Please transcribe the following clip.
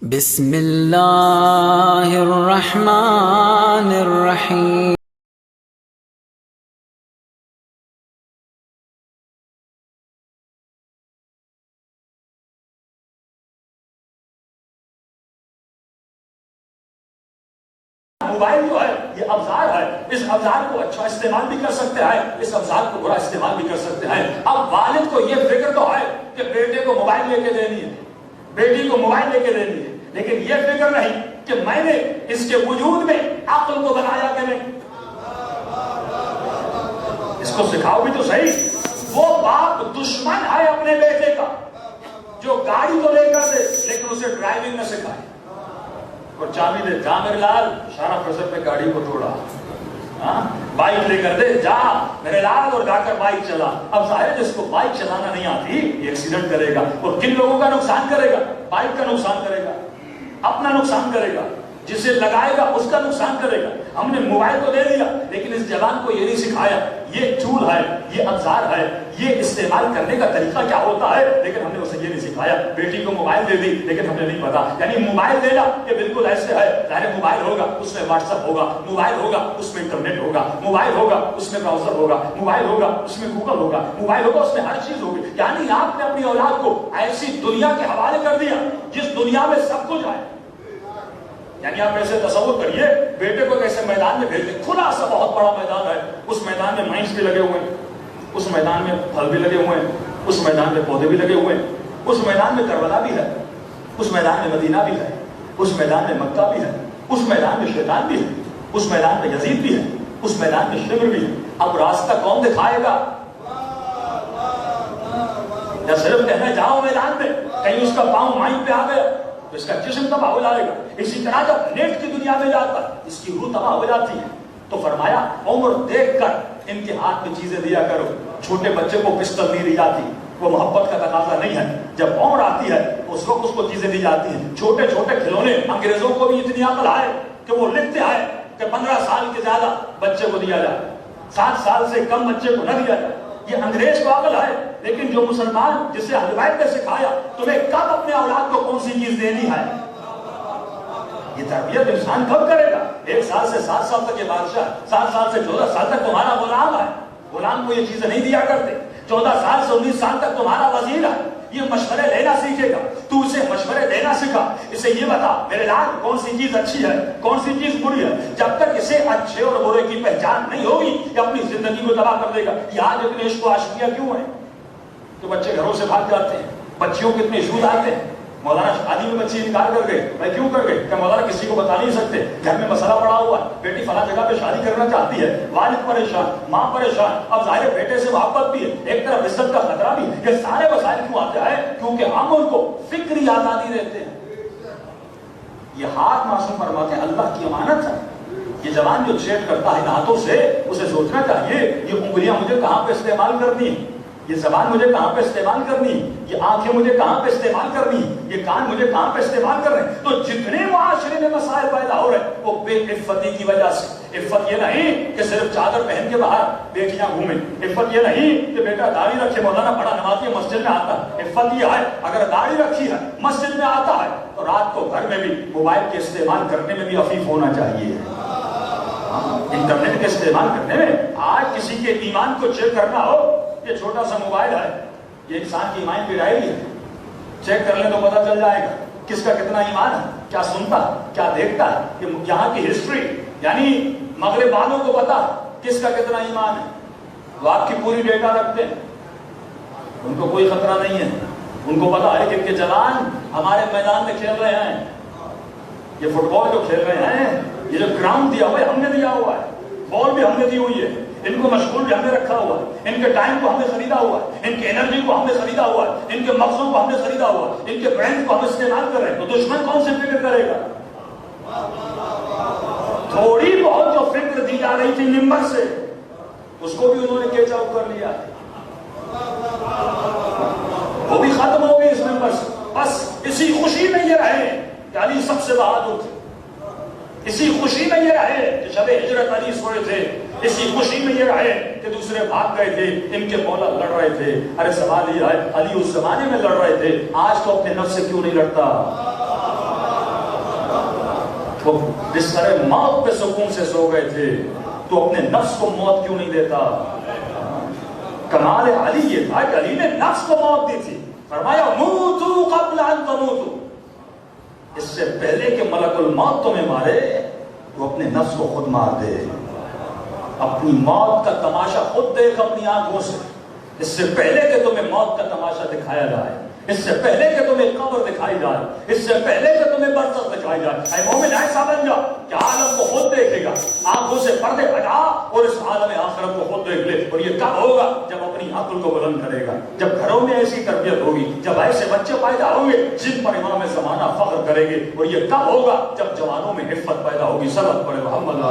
بسم اللہ الرحمن الرحیم۔ موبائل جو ہے یہ افزار ہے، اس افزار کو اچھا استعمال بھی کر سکتے ہیں، اس افزار کو برا استعمال بھی کر سکتے ہیں۔ اب والد کو یہ فکر تو ہے کہ بیٹے کو موبائل لے کے دینی ہے، بیٹی کو موبائل لے کے دینی ہے، لیکن یہ فکر نہیں کہ میں نے اس کے وجود میں عقل کو بنایا کہ نہیں، اس کو سکھاؤ بھی تو صحیح۔ وہ باپ دشمن ہے اپنے بیٹے کا جو گاڑی تو لے کر دے لیکن اسے ڈرائیونگ نہ سکھائے، اور چابی دے، جا میرے لال، اشارہ فضل پہ گاڑی کو توڑا، بائک لے کر دے، جا میرے لال، اور جا کر بائک چلا۔ اب ظاہر جس کو بائک چلانا نہیں آتی یہ ایکسیڈنٹ کرے گا، اور کن لوگوں کا نقصان کرے گا؟ بائک کا نقصان کرے گا، اپنا نقصان کرے گا، جسے لگائے گا اس کا نقصان کرے گا۔ ہم نے موبائل کو دے دیا لیکن اس جوان کو یہ نہیں سکھایا یہ ٹول ہے، یہ افزار ہے، یہ استعمال کرنے کا طریقہ کیا ہوتا ہے، لیکن ہم نے اسے یہ نہیں سکھایا۔ بیٹی کو موبائل دے دی لیکن ہمیں نہیں پتا، یعنی موبائل دینا یہ بالکل ایسے ہے، ظاہر موبائل ہوگا اس میں واٹس ایپ ہوگا، موبائل ہوگا اس میں انٹرنیٹ ہوگا، موبائل ہوگا اس میں براؤزر ہوگا، موبائل ہوگا اس میں گوگل ہوگا، موبائل ہوگا اس میں ہر چیز ہوگی۔ یعنی آپ نے اپنی اولاد کو ایسی دنیا کے حوالے کر دیا جس دنیا میں سب کچھ ہے۔ یعنی آپ ایسے تصور کریے بیٹے کو ایسے میدان میں بھیج دیں، کھلا سا بہت بڑا میدان ہے، اس میدان میں مائنس بھی لگے ہوئے ہیں، اس میدان میں پھل بھی لگے ہوئے ہیں، اس میدان میں پودے بھی لگے ہوئے ہیں، اس میدان میں کربلا بھی ہے، اس میدان میں مدینہ بھی ہے، اس میدان میں مکہ بھی ہے، اس میدان میں شیطان بھی ہے، اس میدان میں یزید بھی ہے، اس میدان میں شمر بھی ہے۔ اب راستہ کون دکھائے گا؟ یا صرف کہنا جاؤ میدان میں، کہیں اس کا پاؤں مائن پہ آ گیا تو اس کا جسم تباہ ہو جائے گا۔ اسی طرح جب نیٹ کی دنیا میں جاتا ہے اس کی روح تباہ ہو جاتی ہے۔ تو فرمایا عمر دیکھ کر ان کے ہاتھ میں چیزیں دیا کرو۔ چھوٹے بچے کو پسٹل نہیں دی جاتی، وہ محبت کا تقاضا نہیں ہے، جب عمر آتی ہے اس وقت اس کو چیزیں دی جاتی ہیں۔ چھوٹے چھوٹے کھلونے انگریزوں کو بھی اتنی عقل ہے کہ وہ لکھتے ہیں کہ 15 سال کے زیادہ بچے کو دیا جائے، 7 سال سے کم بچے کو نہ دیا جائے۔ یہ انگریز کو عقل ہے، لیکن جو مسلمان جسے ہدایت نے سکھایا تمہیں کب اپنے اولاد کو کون سی چیز دینی ہے، یہ تربیت انسان کب کرے گا؟ 1 سال سے 7 سال تک یہ بادشاہ، 7 سال سے 14 سال تک تمہارا غلام ہے، غلام کو یہ چیزیں نہیں دیا کرتے۔ 14 سال سے 19 سال تک تمہارا وزیر ہے، یہ مشورے لینا سیکھے گا، تو اسے مشورے دینا سکھا، اسے یہ بتا میرے لال کون سی چیز اچھی ہے کون سی چیز بری ہے۔ جب تک اسے اچھے اور برے کی پہچان نہیں ہوگی یہ اپنی زندگی کو تباہ کر دے گا۔ یہ آج اتنے عشق و عاشقیاں کیوں ہیں کہ بچے گھروں سے بھاگ جاتے ہیں، بچیوں کے اتنے ایشوز آتے ہیں؟ مولانا شادی میں بچی انکار کر گئے، میں کیوں کر گئے؟ کہ مولانا کسی کو بتا نہیں سکتے، گھر میں مسئلہ پڑا ہوا ہے، بیٹی فلاں جگہ پہ شادی کرنا چاہتی ہے، والد پریشان، ماں پریشان، اب ظاہر بیٹے سے محبت بھی ہے، ایک طرف عزت کا خطرہ بھی ہے۔ یہ سارے مسائل کیوں آتے ہیں؟ کیونکہ ہم ان کو فکری آزادی دیتے ہیں۔ یہ ہاتھ معصوم فرماتے ہیں اللہ کی امانت ہے، یہ زبان جو چیٹ کرتا ہے ہاتھوں سے اسے سوچنا چاہیے یہ انگلیاں مجھے کہاں پہ استعمال کرنی ہے، یہ زبان مجھے کہاں پہ استعمال کرنی ہے، یہ آنکھیں مجھے کہاں پہ استعمال کرنی ہے، یہ کان مجھے کہاں پہ استعمال کر رہے ہیں۔ تو جتنے معاشرے میں مسائل پیدا ہو رہے ہیں وہ بے عفتی کی وجہ سے۔ عفت یہ نہیں کہ صرف چادر پہن کے باہر بیٹیاں گھومیں، عفت یہ نہیں کہ بیٹا داڑھی رکھے، مولانا بڑا نمازی مسجد میں آتا ہے، عفت یہ ہے اگر داڑھی رکھی ہے مسجد میں آتا ہے تو رات کو گھر میں بھی موبائل کے استعمال کرنے میں بھی عفیف ہونا چاہیے، انٹرنیٹ کے استعمال کرنے میں۔ آج کسی کے ایمان کو چیک کرنا ہو، یہ چھوٹا سا موبائل ہے، یہ انسان کی ایمان کی ڈائری ہے، چیک کر لیں تو پتہ چل جائے گا کس کا کتنا ایمان ہے، کیا سنتا ہے، کیا دیکھتا ہے۔ یہ یہاں کی ہسٹری یعنی مغرب والوں کو پتا کس کا کتنا ایمان ہے، وہ آپ کی پوری ڈیٹا رکھتے ہیں، ان کو کوئی خطرہ نہیں ہے، ان کو پتا ہے کہ ان کے جوان ہمارے میدان میں کھیل رہے ہیں، یہ فٹ بال جو کھیل رہے ہیں، یہ جو گراؤنڈ دیا ہوا ہے ہم نے دیا ہوا ہے، بال بھی ہم نے دی ہوئی ہے، ان کو مشغول بھی ہم نے رکھا ہوا ہے، ان کے ٹائم کو ہم نے خریدا ہوا ہے، ان کی انرجی کو ہم نے خریدا ہوا ہے، ان کے مغزوں کو ہم نے خریدا ہوا ہے، ان کے برین کو ہم استعمال کر رہے ہیں۔ تو دشمن کون سی فکر کرے گا؟ تھوڑی بہت جو فکر دی جا رہی تھی ممبر سے اس کو بھی انہوں نے کیچ آؤٹ کر لیا، وہ بھی ختم ہو گئی اس ممبر سے۔ بس اسی خوشی میں یہ رہے کہ علی سب سے بہادر تھے، اسی خوشی میں یہ رہے کہ شب ہجرت علی سوئے تھے، اسی خوشی میں یہ رہے کہ دوسرے بھاگ گئے تھے، ان کے مولا لڑ رہے تھے۔ ارے سوال یہ ہے علی اس زمانے میں لڑ رہے تھے، آج تو اپنے نفس سے کیوں نہیں لڑتا؟ وہ بستر موت پہ سکون سے سو گئے تھے، تو اپنے نفس کو موت کیوں نہیں دیتا؟ کمال علی یہ تھا کہ علی نے نفس کو موت دی تھی، فرمایا موتو قبل ان تموتو، اس سے پہلے کہ ملک الموت تمہیں مارے تو اپنے نفس کو خود مار دے، اپنی موت کا تماشا خود دیکھ اپنی آنکھوں سے، اس سے پہلے کہ تمہیں موت کا تماشا دکھایا جائے، اس سے پہلے کہ تمہیں قبر دکھائی جائے، اس سے پہلے کہ تمہیں برزخ دکھائی جائے، اے مومن ایسا بن جا کہ عالم کو خود دیکھے گا، آنکھوں سے پردے ہٹا اور اس عالم آخرت کو خود دیکھ لے۔ اور یہ کب ہوگا؟ جب اپنی عقل کو بلند کرے گا، جب گھروں میں ایسی تربیت ہوگی، جب ایسے بچے پیدا ہوں گے جن پر امام زمانہ فخر کریں گے۔ اور یہ کب ہوگا؟ جب جوانوں میں عفت پیدا ہوگی۔ سبق پڑھے محمد